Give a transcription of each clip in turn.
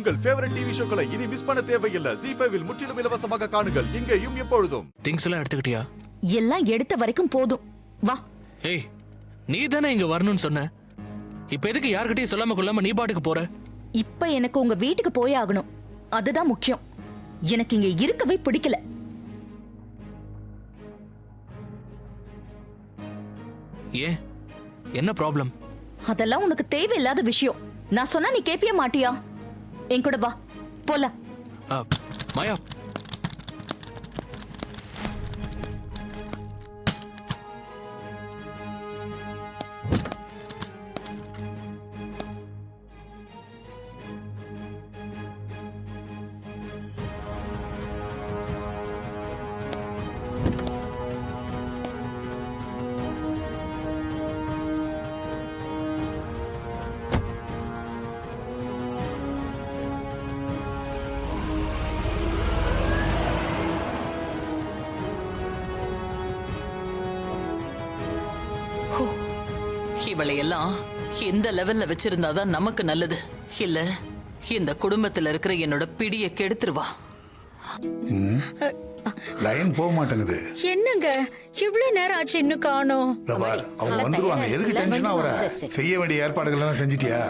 உங்கள் favourite TV ஷோக்களை இனி miss பண்ண தேவையில்லை. ஜீ5 இல் முற்றிலும் இலவசமாக காணுங்கள். இங்கேயும் எப்பொழுதும். திங்ஸ் எல்லாம் எடுத்துக்கிட்டியா? எல்லாம் எடுத்த வரைக்கும் போதும். வா. ஏய், நீ தானே இங்க வரணும்னு சொன்ன. இப்ப எதுக்கு யார்கிட்டயும் சொல்லாம கொள்ளாம நீ பாட்டுக்கு போற? இப்ப எனக்கு உங்க வீட்டுக்கு போய் ஆகணும். அதுதான் முக்கியம். எனக்கு இங்க இருக்கவே பிடிக்கல. ஏன், என்ன ப்ராப்ளம்? அதெல்லாம் உனக்கு தேவையில்லாத விஷயம். நான் சொன்னா நீ கேப்பிய மாட்டியா? என் கூட வா, போலாம். மாயா, இவளை எல்லாம் இந்த லெவல்ல வச்சிருந்தாதான் நமக்கு நல்லது. இல்ல இந்த குடும்பத்துல இருக்கிற என்னோட பிடிய கெடுத்துருவா. லைன் போக மாட்டேங்குது. என்னங்க இவ்வளவு நேரம் ஆச்சு இன்னும் காணோம்? அவங்க வந்துருவாங்க. எதுக்கு டென்ஷன் ஆவற? செய்ய வேண்டிய ஏற்பாடுகள் எல்லாம் செஞ்சிட்டியா?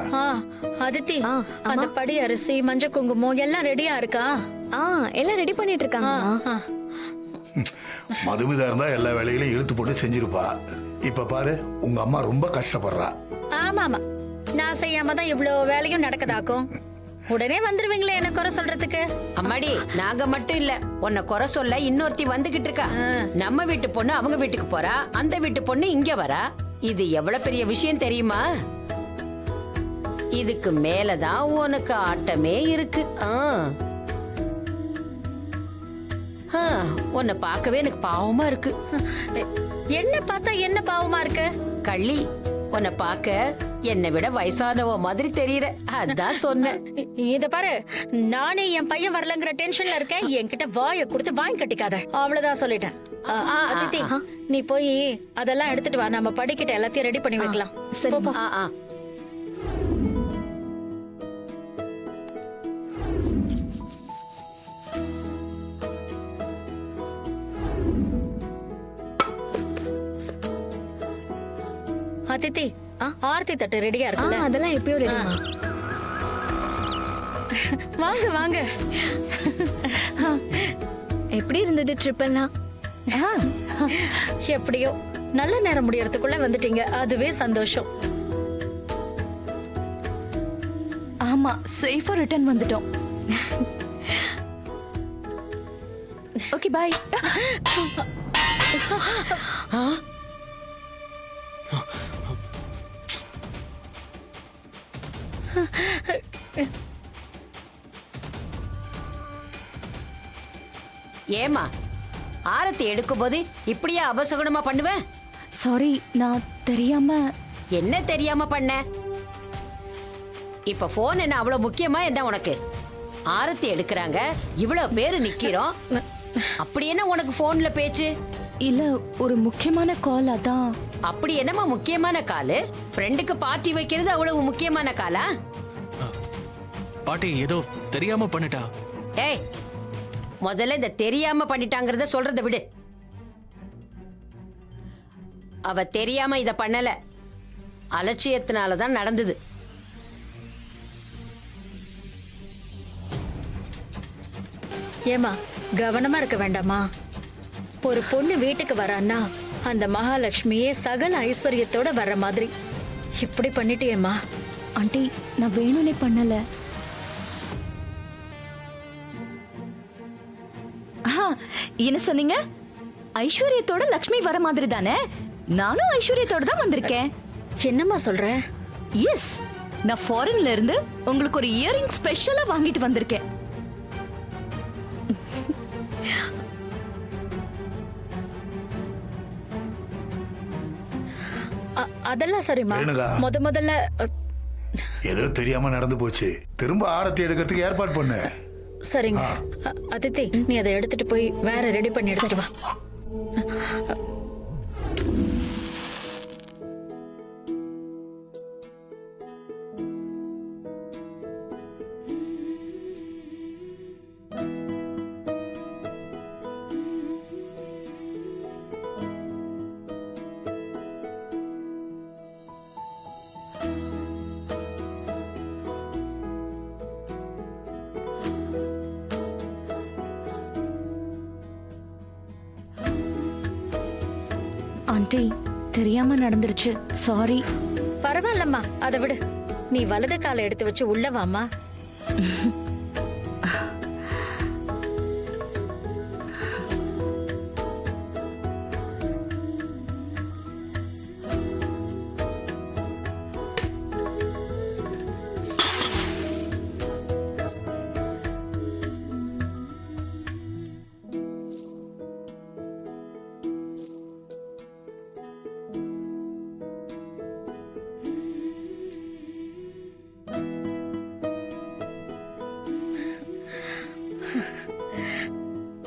அதித்தி, அந்த படி அரிசி, மஞ்சள் குங்குமம் எல்லாம் ரெடியா இருக்கா? எல்லாம் ரெடி பண்ணிட்டு இருக்காங்க. மதுமிதா இருந்தா எல்லா வேலைகளையும் இழுத்து போட்டு செஞ்சிருப்பா. இப்ப பாரு, உங்க அம்மா ரொம்ப கஷ்டப்படுறா. ஆமாமா, நான் செய்யாம தான் இவ்வளவு வேலையும் நடக்குதாக்கும். உடனே வந்துருவீங்களே என்ன குறை சொல்றதுக்கு? அம்மாடி, நாங்க மட்டும் இல்ல, உன்னை குறை சொல்ல இன்னொருத்தி வந்துகிட்டு இருக்கா. நம்ம வீட்டு பொண்ணு அவங்க வீட்டுக்கு போறா, அந்த வீட்டு பொண்ணு இங்க வரா. இது எவ்வளவு பெரிய விஷயம் தெரியுமா? இதுக்கு மேலதான் உனக்கு ஆட்டமே இருக்கு. உன்னை பார்க்கவே எனக்கு பாவமா இருக்கு. என்ன பார்த்தா என்ன பாவமா இருக்கு? கள்ளி, உன்னை பார்க்க என்னை விட வயசானவ மாதிரி தெரியற, அதான் சொன்னேன். இத பாரு, நானே என் பையன் வரலங்கிற டென்ஷன்ல இருக்கேன். என்கிட்ட வாயை கொடுத்து வாங்கி கட்டிக்காத, அவ்வளவுதான் சொல்லிட்டேன். அதித்தி, நீ போய் அதெல்லாம் எடுத்துட்டு வா. நம்ம படிக்கிட்ட எல்லாத்தையும் ரெடி பண்ணி வைக்கலாம். சரி. அதித்தி, ஆர்த்தி தட்டு ரெடியா இருக்குல்ல? அதெல்லாம் எப்பயோ ரெடிமா. வாங்க வாங்க. எப்படி இருந்தது ட்ரிப் எல்லாம்? எப்படியோ நல்ல நேரம் முடியறதுக்குள்ள வந்துட்டீங்க, அதுவே சந்தோஷம். ஆமா, சேஃபா ரிட்டர்ன் வந்துட்டோம். Okay, bye. ஏமா, ஆரத்தி எடுக்கும் போது இப்படியா அபசகுணமா பண்ணுவேன்? சாரி, நான் தெரியாம. என்ன தெரியாம பண்ண? இப்ப போன் என்ன அவ்வளவு முக்கியமா என்ன உனக்கு? ஆரத்தி எடுக்கிறாங்க, இவ்வளவு பேரு நிக்கிறோம், அப்படி என்ன உனக்கு போன்ல பேச்சு? இல்ல, ஒரு முக்கியமான கால், அதான். அப்படி என்னமா முக்கியமான காலு? ஃப்ரெண்டுக்கு பார்ட்டி வைக்கிறது அவ்வளவு முக்கியமான காலா? பாட்டி ஏதோ தெரியாம பண்ணிட்டா. ஏய், முதல்ல இந்த தெரியாம பண்ணிட்டாங்கறத சொல்றத விடு. அவ தெரியாம இத பண்ணல, அலட்சியத்தினாலதான் நடந்தது. ஏமா, கவனமா இருக்க வேண்டாமா? ஒரு பொண்ணு வீட்டுக்கு வரான்னா அந்த மகாலட்சுமியே சகல ஐஸ்வர்யத்தோட வர்ற மாதிரி இப்படி பண்ணிட்டியேம்மா. ஆண்டி, நான் வேணும்னே பண்ணல. என்ன சொன்னீங்க? ஐஸ்வர்யத்தோட லக்ஷ்மி வர மாதிரி தானே? நானும் ஐஸ்வர்யத்தோட தான் வந்திருக்கேன். என்னம்மா சொல்ற? எஸ், நான் ஃபாரின்ல இருந்து உங்களுக்கு ஒரு இயரிங் ஸ்பெஷலா வாங்கிட்டு வந்திருக்கேன். அதெல்லாம் சரிம்மா. முதல்ல ஏதோ தெரியாம நடந்து போச்சு. திரும்ப ஆரத்தி எடுக்கிறதுக்கு ஏற்பாடு பண்ணு. சரிங்க. அதித்தி, நீ அதை எடுத்துட்டு போய் வேற ரெடி பண்ணி எடுத்துட்டு வா. ஆண்டி தெரியாம நடந்துருச்சு, சாரி. பரவாயில்லம்மா, அதை விடு. நீ வலது காலை எடுத்து வச்சு உள்ள வாம்மா.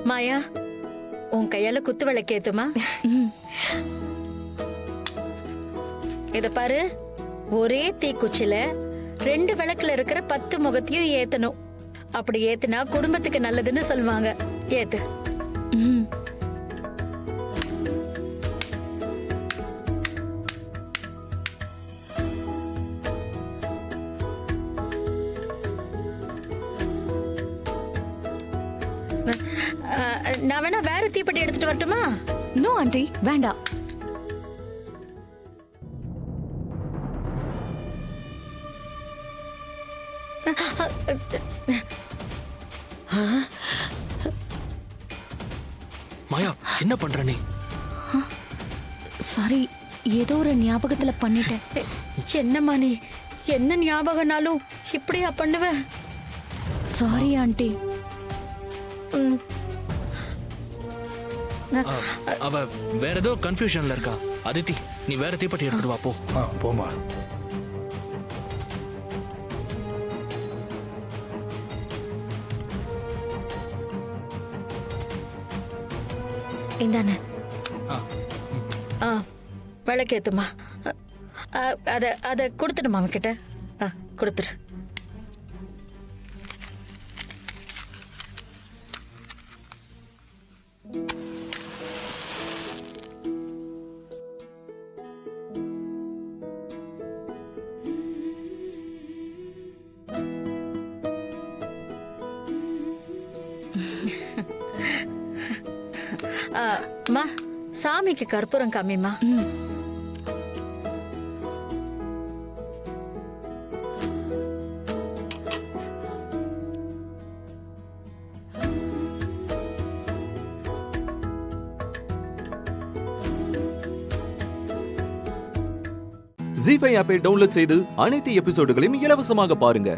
மாயா, உன் கையால குத்து விளக்கு ஏத்துமா. இத பாரு, ஒரே தீக்குச்சில 2 விளக்குல இருக்கிற 10 முகத்தையும் ஏத்தணும். அப்படி ஏத்துனா குடும்பத்துக்கு நல்லதுன்னு சொல்லுவாங்க. ஏத்து. ம். நான் வேணா வேற தீப்பெட்டி எடுத்துட்டு வரட்டுமா? நோ ஆண்டி, வேண்டாம். மாயா, என்ன பண்ற நீ? சாரி, ஏதோ ஒரு ஞாபகத்துல பண்ணிட்டேன். என்னம்மா நீ? என்ன ஞாபகம்னாலும் இப்படியா பண்ணுவ? Sorry aunty. ம். அவ வேற ஏதோ கன்ஃபியூஷன்ல இருக்கா. அதித்தி, நீ வேற தீப்பெட்டி எடுத்துட்டு வா போ. போமா. இந்தானே. ஆ, விளக்கேத்துமா. அத கொடுத்துடுமா அவன்கிட்ட. கொடுத்துரு. அம்மா, சாமிக்கு கற்பூரம் காமிமா. ஜீ5 ஆப்பை டவுன்லோட் செய்து அனைத்து எபிசோடுகளையும் இலவசமாக பாருங்க.